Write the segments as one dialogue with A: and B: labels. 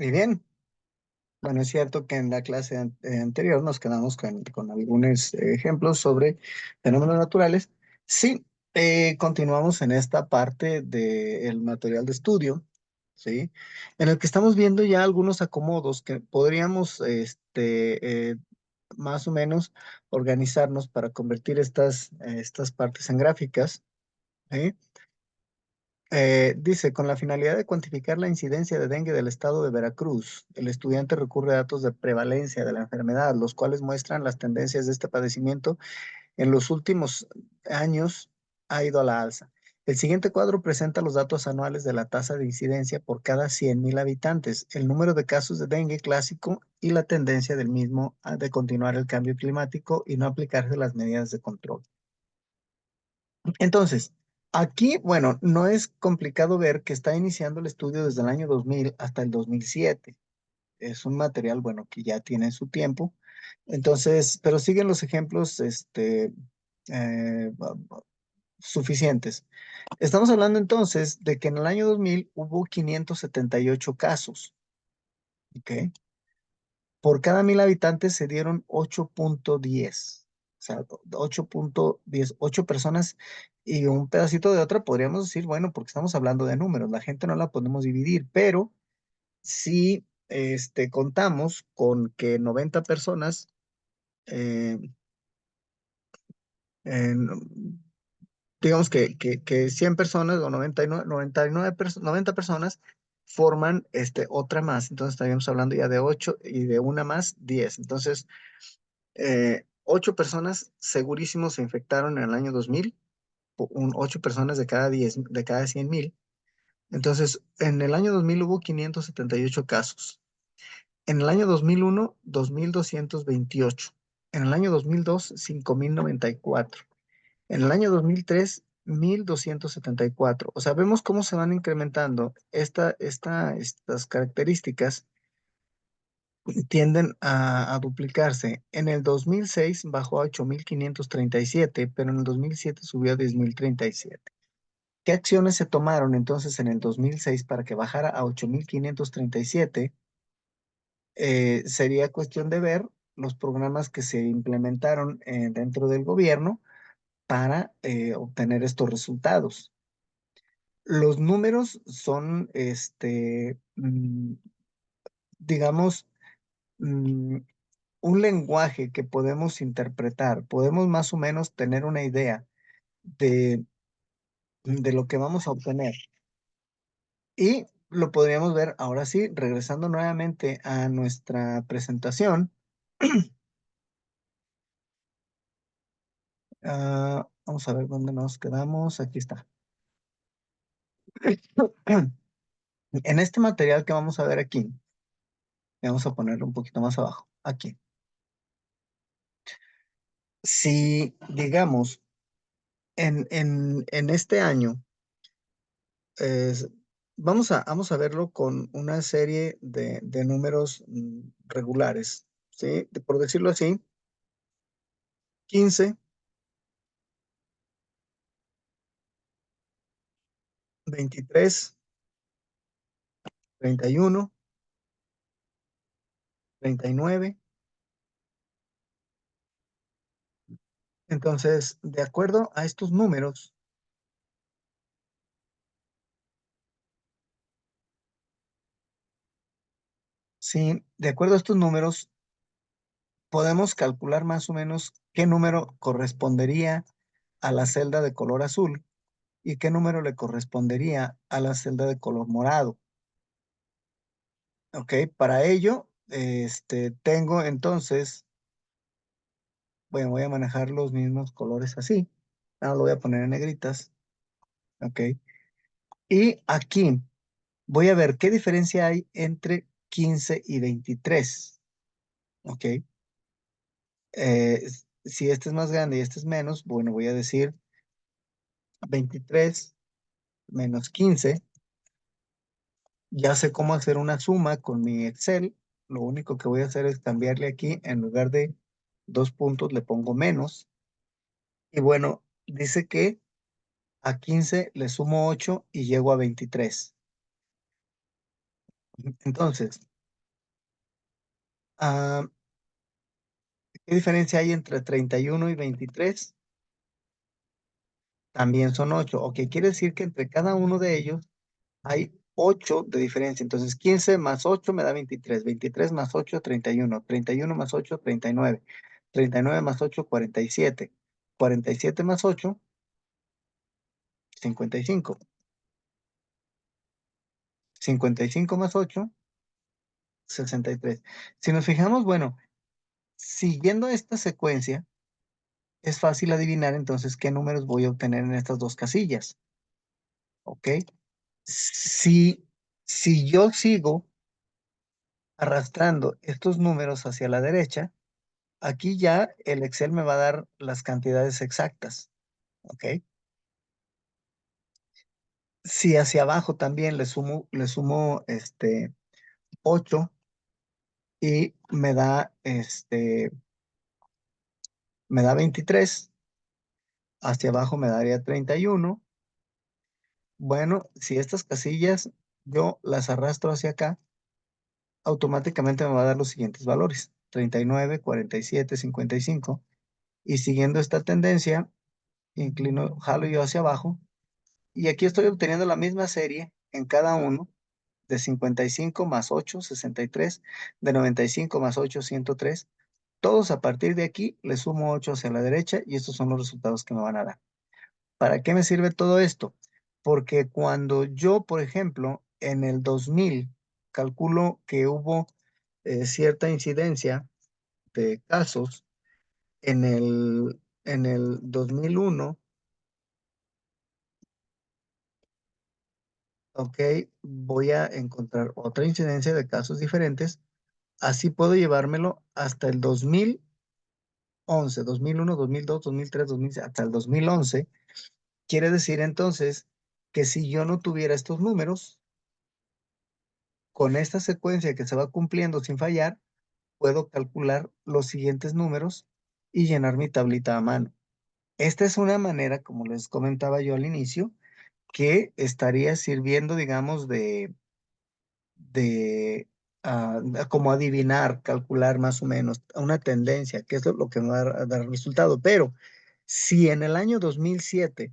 A: Y bien, bueno, es cierto que en la clase anterior nos quedamos con algunos ejemplos sobre fenómenos naturales. Sí, continuamos en esta parte del material de estudio, ¿sí? En el que estamos viendo ya algunos acomodos que podríamos, más o menos organizarnos para convertir estas partes en gráficas, ¿sí? Dice, con la finalidad de cuantificar la incidencia de dengue del estado de Veracruz, el estudiante recurre a datos de prevalencia de la enfermedad, los cuales muestran las tendencias de este padecimiento en los últimos años ha ido a la alza. El siguiente cuadro presenta los datos anuales de la tasa de incidencia por cada 100,000 habitantes, el número de casos de dengue clásico y la tendencia del mismo a de continuar el cambio climático y no aplicarse las medidas de control. Entonces, aquí, bueno, no es complicado ver que está iniciando el estudio desde el año 2000 hasta el 2007. Es un material, bueno, que ya tiene su tiempo. Entonces, pero siguen los ejemplos, eh, suficientes. Estamos hablando entonces de que en el año 2000 hubo 578 casos, ¿ok? Por cada 1,000 habitantes se dieron 8,10. O sea, 8,10, 8 personas y un pedacito de otra, podríamos decir, bueno, porque estamos hablando de números, la gente no la podemos dividir, pero si contamos con que 90 personas, eh, en- digamos que 100 personas o 90 personas forman otra más, entonces estaríamos hablando ya de 8 y de una más 10. Entonces, 8 personas segurísimos se infectaron en el año 2000, 8 personas de cada 10, de cada 100,000. Entonces, en el año 2000 hubo 578 casos. En el año 2001, 2,228. En el año 2002, 5,094. En el año 2003, 1,274. O sea, vemos cómo se van incrementando estas características tienden a duplicarse. En el 2006 bajó a 8,537, pero en el 2007 subió a 10,037. ¿Qué acciones se tomaron entonces en el 2006 para que bajara a 8,537? Sería cuestión de ver los programas que se implementaron dentro del gobierno para obtener estos resultados. Los números son, digamos, mm, un lenguaje que podemos interpretar, podemos más o menos tener una idea de lo que vamos a obtener. Y lo podríamos ver ahora sí, regresando nuevamente a nuestra presentación. Vamos a ver dónde nos quedamos. Aquí está. En este material que vamos a ver aquí, vamos a ponerlo un poquito más abajo, aquí. Si, digamos, en este año, es- vamos a verlo con una serie de números regulares, ¿sí? Por decirlo así, 15, 23, 31, 39. Entonces, de acuerdo a estos números, sí, de acuerdo a estos números, podemos calcular más o menos qué número correspondería a la celda de color azul y qué número le correspondería a la celda de color morado. Ok, para ello, tengo entonces, bueno, voy a manejar los mismos colores así. Ahora lo voy a poner en negritas. Ok, y aquí voy a ver qué diferencia hay entre 15 y 23. Ok, si este es más grande y este es menos, bueno, voy a decir 23 menos 15. Ya sé cómo hacer una suma con mi Excel. Lo único que voy a hacer es cambiarle aquí, en lugar de 2 puntos, le pongo menos. Y bueno, dice que a 15 le sumo 8 y llego a 23. Entonces, Ah, ¿qué diferencia hay entre 31 y 23? También son 8. Ok, quiere decir que entre cada uno de ellos hay 8 de diferencia. Entonces, 15 más 8 me da 23. 23 más 8, 31. 31 más 8, 39. 39 más 8, 47. 47 más 8, 55. 55 más 8, 63. Si nos fijamos, bueno, siguiendo esta secuencia, es fácil adivinar entonces qué números voy a obtener en estas dos casillas. ¿Ok? Si, si yo sigo arrastrando estos números hacia la derecha, aquí ya el Excel me va a dar las cantidades exactas. ¿Ok? Si hacia abajo también le sumo 8 y me da 23, hacia abajo me daría 31. Bueno, si estas casillas yo las arrastro hacia acá, automáticamente me va a dar los siguientes valores: 39, 47, 55. Y siguiendo esta tendencia, jalo yo hacia abajo. Y aquí estoy obteniendo la misma serie en cada uno: de 55 más 8, 63, de 95 más 8, 103. Todos a partir de aquí le sumo 8 hacia la derecha y estos son los resultados que me van a dar. ¿Para qué me sirve todo esto? Porque cuando yo, por ejemplo, en el 2000 calculo que hubo cierta incidencia de casos, en el 2001, ok, voy a encontrar otra incidencia de casos diferentes. Así puedo llevármelo hasta el 2011, 2001, 2002, 2003, 2006, hasta el 2011. Quiere decir entonces que si yo no tuviera estos números, con esta secuencia que se va cumpliendo sin fallar, puedo calcular los siguientes números y llenar mi tablita a mano. Esta es una manera, como les comentaba yo al inicio, que estaría sirviendo, digamos, de como adivinar, calcular más o menos una tendencia, que es lo que me va a dar resultado. Pero si en el año 2007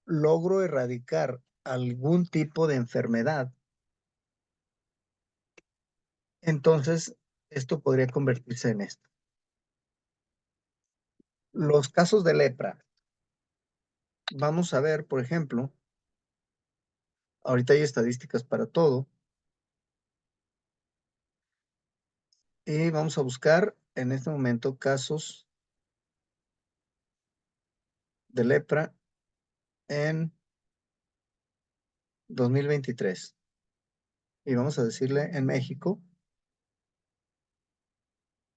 A: logro erradicar algún tipo de enfermedad, entonces esto podría convertirse en esto. Los casos de lepra. Vamos a ver, por ejemplo, ahorita hay estadísticas para todo y vamos a buscar en este momento casos de lepra en 2023. Y vamos a decirle en México,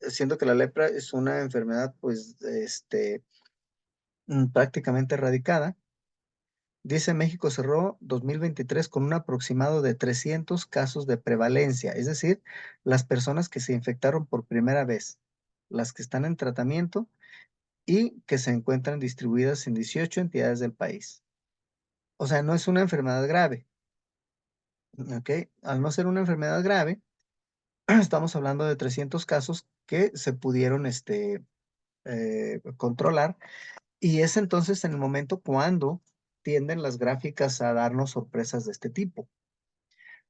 A: siendo que la lepra es una enfermedad, pues, prácticamente erradicada. Dice: México cerró 2023 con un aproximado de 300 casos de prevalencia, es decir, las personas que se infectaron por primera vez, las que están en tratamiento y que se encuentran distribuidas en 18 entidades del país. O sea, no es una enfermedad grave, ¿ok? Al no ser una enfermedad grave, estamos hablando de 300 casos que se pudieron controlar, y es entonces en el momento cuando tienden las gráficas a darnos sorpresas de este tipo.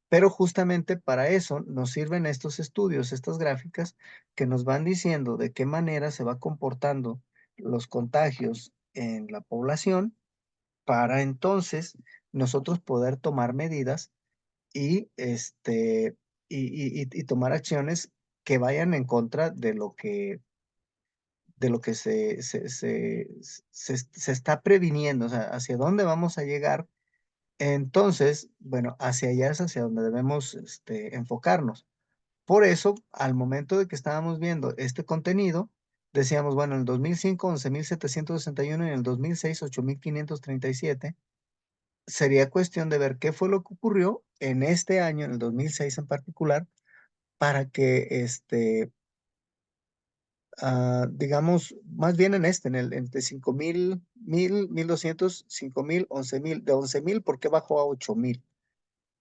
A: Pero justamente para eso nos sirven estos estudios, estas gráficas que nos van diciendo de qué manera se va comportando los contagios en la población, para entonces nosotros poder tomar medidas y tomar acciones que vayan en contra de lo que se está previniendo, o sea, hacia dónde vamos a llegar. Entonces, bueno, hacia allá es hacia donde debemos enfocarnos. Por eso, al momento de que estábamos viendo este contenido, decíamos, bueno, en el 2005, 11,761, y en el 2006, 8,537. Sería cuestión de ver qué fue lo que ocurrió en este año, en el 2006 en particular, para que, digamos, más bien entre 5,000, 1,200, 5,000, 11,000, de 11,000, ¿por qué bajó a 8,000? O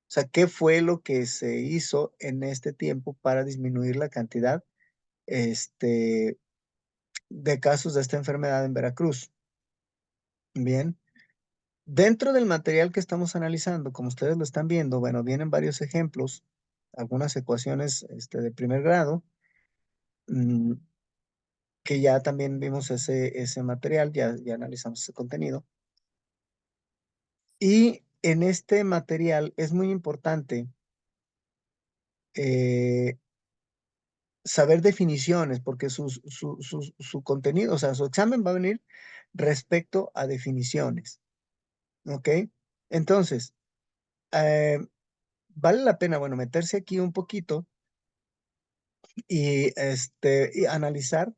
A: sea, ¿qué fue lo que se hizo en este tiempo para disminuir la cantidad este, de casos de esta enfermedad en Veracruz. Bien, dentro del material que estamos analizando, como ustedes lo están viendo, bueno, vienen varios ejemplos, algunas ecuaciones de primer grado, mm, que ya también vimos ese material, ya analizamos ese contenido. Y en este material es muy importante eh, saber definiciones, porque su contenido, o sea, su examen va a venir respecto a definiciones, ¿ok? Entonces, eh, vale la pena, bueno, meterse aquí un poquito y analizar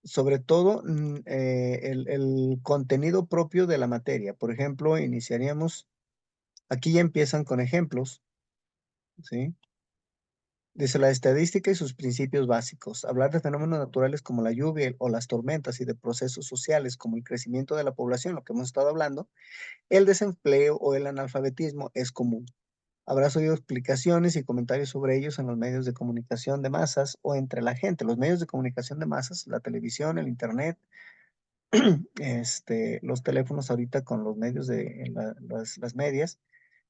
A: sobre todo el contenido propio de la materia. Por ejemplo, iniciaríamos, aquí ya empiezan con ejemplos, ¿sí? Dice la estadística y sus principios básicos. Hablar de fenómenos naturales como la lluvia o las tormentas y de procesos sociales como el crecimiento de la población, lo que hemos estado hablando, el desempleo o el analfabetismo es común. Habrás oído explicaciones y comentarios sobre ellos en los medios de comunicación de masas o entre la gente. Los medios de comunicación de masas, la televisión, el internet, los teléfonos ahorita con los medios de las medias.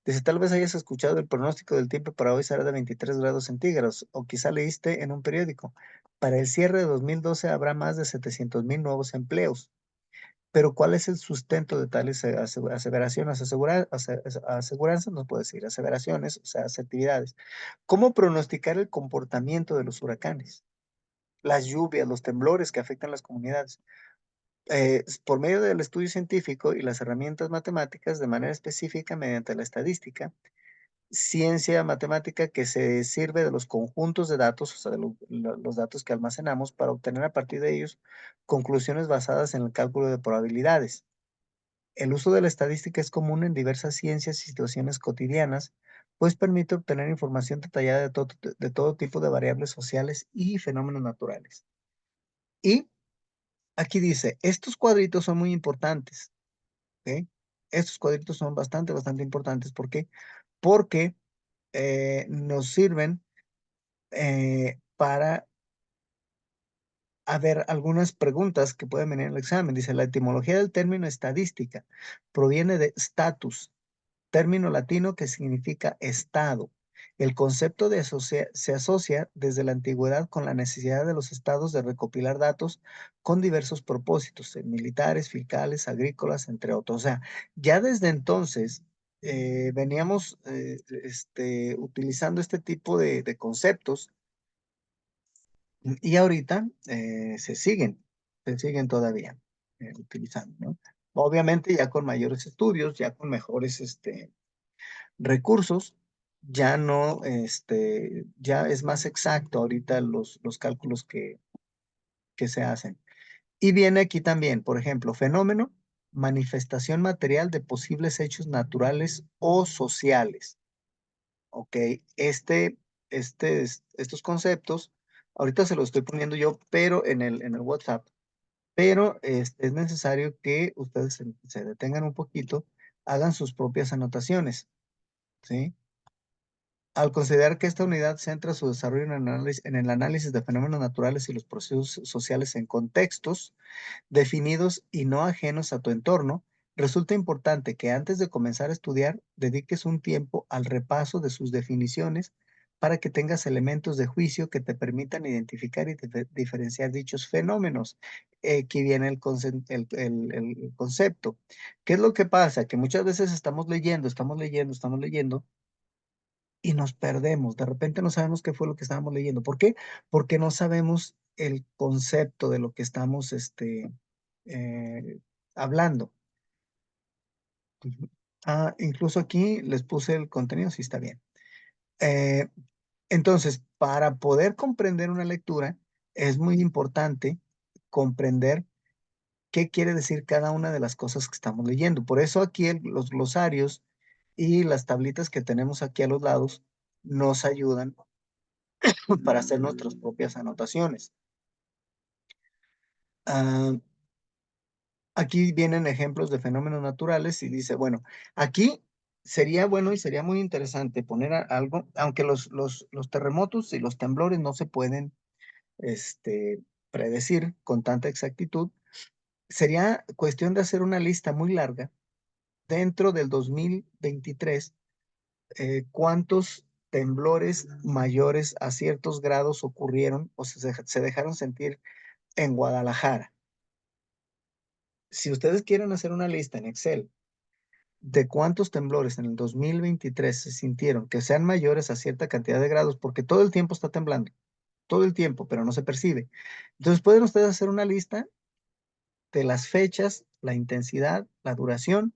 A: Dice, tal vez hayas escuchado el pronóstico del tiempo para hoy será de 23 grados centígrados, o quizá leíste en un periódico. Para el cierre de 2012 habrá más de 700,000 nuevos empleos. Pero ¿cuál es el sustento de tales aseveraciones? Aseguranzas, no puedo decir, aseveraciones, o sea, asertividades. ¿Cómo pronosticar el comportamiento de los huracanes? Las lluvias, los temblores que afectan las comunidades. Por medio del estudio científico y las herramientas matemáticas, de manera específica mediante la estadística, ciencia matemática que se sirve de los conjuntos de datos, o sea, de los datos que almacenamos para obtener a partir de ellos conclusiones basadas en el cálculo de probabilidades. El uso de la estadística es común en diversas ciencias y situaciones cotidianas, pues permite obtener información detallada de todo tipo de variables sociales y fenómenos naturales. Y aquí dice, estos cuadritos son muy importantes, ¿ok? Estos cuadritos son bastante importantes. ¿Por qué? Porque nos sirven para ver algunas preguntas que pueden venir en el examen. Dice, la etimología del término estadística proviene de status, término latino que significa estado. El concepto se asocia desde la antigüedad con la necesidad de los estados de recopilar datos con diversos propósitos, militares, fiscales, agrícolas, entre otros. O sea, ya desde entonces veníamos utilizando este tipo de conceptos y ahorita se siguen todavía utilizando, ¿no? Obviamente ya con mayores estudios, ya con mejores recursos, ya no, ya es más exacto ahorita los cálculos que se hacen. Y viene aquí también, por ejemplo, fenómeno, manifestación material de posibles hechos naturales o sociales. Ok, estos conceptos, ahorita se los estoy poniendo yo, pero en el WhatsApp, pero es necesario que ustedes se detengan un poquito, hagan sus propias anotaciones, ¿sí? Al considerar que esta unidad centra su desarrollo en el análisis de fenómenos naturales y los procesos sociales en contextos definidos y no ajenos a tu entorno, resulta importante que antes de comenzar a estudiar dediques un tiempo al repaso de sus definiciones para que tengas elementos de juicio que te permitan identificar y diferenciar dichos fenómenos. Aquí viene el concepto. ¿Qué es lo que pasa? Que muchas veces estamos leyendo y nos perdemos. De repente no sabemos qué fue lo que estábamos leyendo. ¿Por qué? Porque no sabemos el concepto de lo que estamos eh, hablando. Ujú. Incluso aquí les puse el contenido, sí está bien. Eh, entonces, para poder comprender una lectura, es muy importante comprender qué quiere decir cada una de las cosas que estamos leyendo. Por eso aquí los glosarios y las tablitas que tenemos aquí a los lados nos ayudan para hacer nuestras propias anotaciones. Ah, aquí vienen ejemplos de fenómenos naturales y dice, bueno, aquí sería bueno y sería muy interesante poner algo, aunque los terremotos y los temblores no se pueden predecir con tanta exactitud, sería cuestión de hacer una lista muy larga dentro del 2023, cuántos temblores mayores a ciertos grados ocurrieron o se dejaron sentir en Guadalajara. Si ustedes quieren hacer una lista en Excel de cuántos temblores en el 2023 se sintieron que sean mayores a cierta cantidad de grados, porque todo el tiempo está temblando, todo el tiempo, pero no se percibe. Entonces pueden ustedes hacer una lista de las fechas, la intensidad, la duración,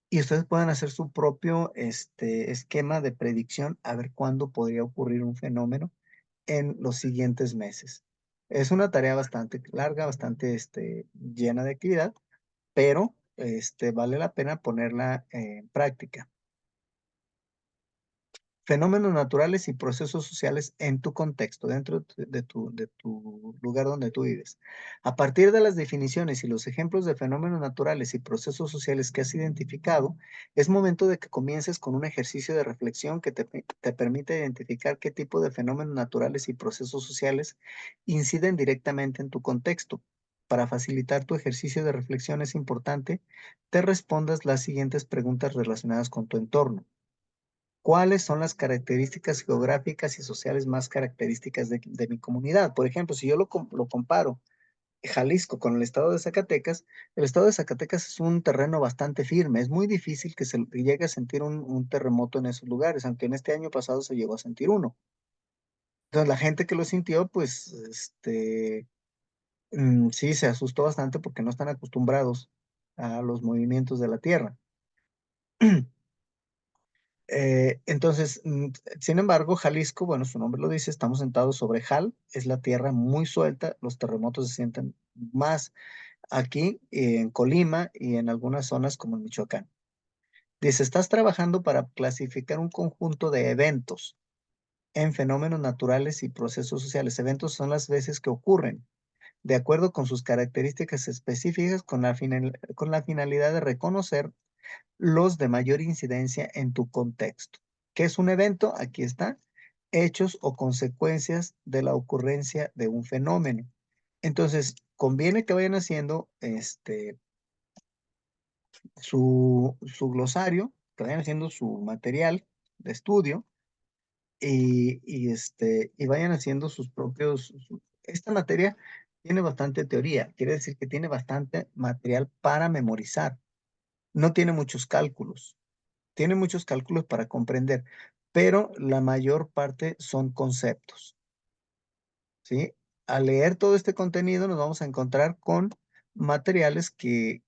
A: y ustedes pueden hacer su propio esquema de predicción a ver cuándo podría ocurrir un fenómeno en los siguientes meses. Es una tarea bastante larga, bastante llena de actividad, pero vale la pena ponerla en práctica. Fenómenos naturales y procesos sociales en tu contexto, dentro de tu lugar donde tú vives. A partir de las definiciones y los ejemplos de fenómenos naturales y procesos sociales que has identificado, es momento de que comiences con un ejercicio de reflexión que te permite identificar qué tipo de fenómenos naturales y procesos sociales inciden directamente en tu contexto. Para facilitar tu ejercicio de reflexión es importante te respondas las siguientes preguntas relacionadas con tu entorno. ¿Cuáles son las características geográficas y sociales más características de mi comunidad? Por ejemplo, si yo lo comparo Jalisco con el estado de Zacatecas es un terreno bastante firme. Es muy difícil que se llegue a sentir un terremoto en esos lugares, aunque en este año pasado se llegó a sentir uno. Entonces, la gente que lo sintió, pues, sí, se asustó bastante porque no están acostumbrados a los movimientos de la tierra. Entonces, sin embargo, Jalisco, bueno, su nombre lo dice, estamos sentados sobre Jal, es la tierra muy suelta, los terremotos se sienten más aquí en Colima y en algunas zonas como en Michoacán. Dice, estás trabajando para clasificar un conjunto de eventos en fenómenos naturales y procesos sociales. Eventos son las veces que ocurren, de acuerdo con sus características específicas, con la finalidad de reconocer los de mayor incidencia en tu contexto. ¿Qué es un evento? Aquí está. Hechos o consecuencias de la ocurrencia de un fenómeno. Entonces, conviene que vayan haciendo su glosario, que vayan haciendo su material de estudio y vayan haciendo sus propios. Esta materia tiene bastante teoría, quiere decir que tiene bastante material para memorizar. No tiene muchos cálculos. Tiene muchos cálculos para comprender, pero la mayor parte son conceptos, ¿sí? Al leer todo este contenido nos vamos a encontrar con materiales que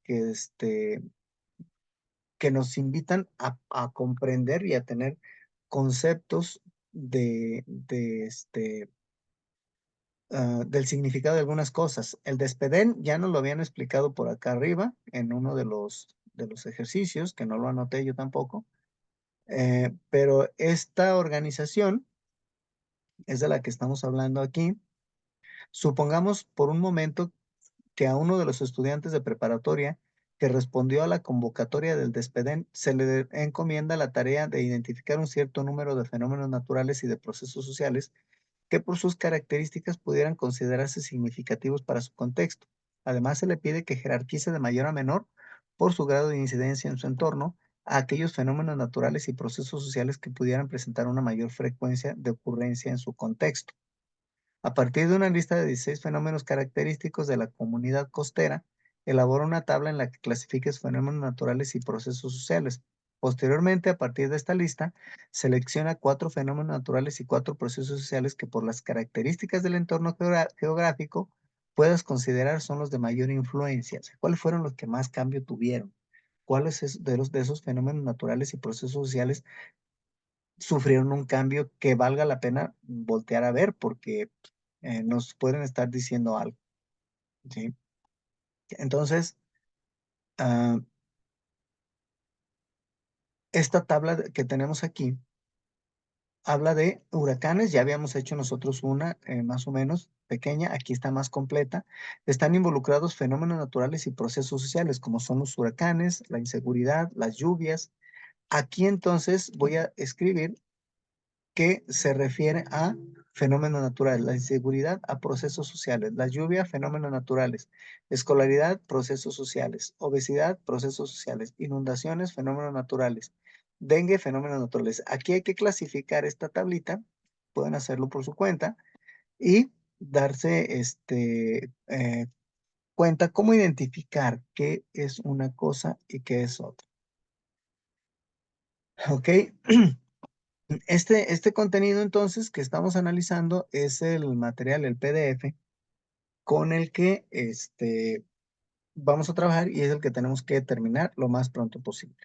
A: nos invitan a comprender y a tener conceptos del significado de algunas cosas. El despedén ya nos lo habían explicado por acá arriba en uno de los ejercicios, que no lo anoté yo tampoco. Pero esta organización es de la que estamos hablando aquí. Supongamos por un momento que a uno de los estudiantes de preparatoria que respondió a la convocatoria del Despedén se le encomienda la tarea de identificar un cierto número de fenómenos naturales y de procesos sociales que por sus características pudieran considerarse significativos para su contexto. Además, se le pide que jerarquice de mayor a menor por su grado de incidencia en su entorno a aquellos fenómenos naturales y procesos sociales que pudieran presentar una mayor frecuencia de ocurrencia en su contexto. A partir de una lista de 16 fenómenos característicos de la comunidad costera, elabora una tabla en la que clasifiques fenómenos naturales y procesos sociales. Posteriormente, a partir de esta lista, selecciona 4 fenómenos naturales y 4 procesos sociales que por las características del entorno geográfico puedas considerar son los de mayor influencia. O sea, ¿cuáles fueron los que más cambio tuvieron? ¿Cuáles de esos fenómenos naturales y procesos sociales sufrieron un cambio que valga la pena voltear a ver? Porque nos pueden estar diciendo algo, ¿sí? Entonces, ah, esta tabla que tenemos aquí habla de huracanes. Ya habíamos hecho nosotros una más o menos pequeña, aquí está más completa. Están involucrados fenómenos naturales y procesos sociales, como son los huracanes, la inseguridad, las lluvias, Aquí entonces voy a escribir que se refiere a fenómenos naturales, la inseguridad a procesos sociales, la lluvia, fenómenos naturales, escolaridad, procesos sociales, obesidad, procesos sociales, inundaciones, fenómenos naturales, dengue, fenómenos naturales. Aquí hay que clasificar esta tablita, pueden hacerlo por su cuenta y darse cuenta cómo identificar qué es una cosa y qué es otra. ¿Ok? Este contenido entonces que estamos analizando es el material, el PDF, con el que vamos a trabajar y es el que tenemos que terminar lo más pronto posible.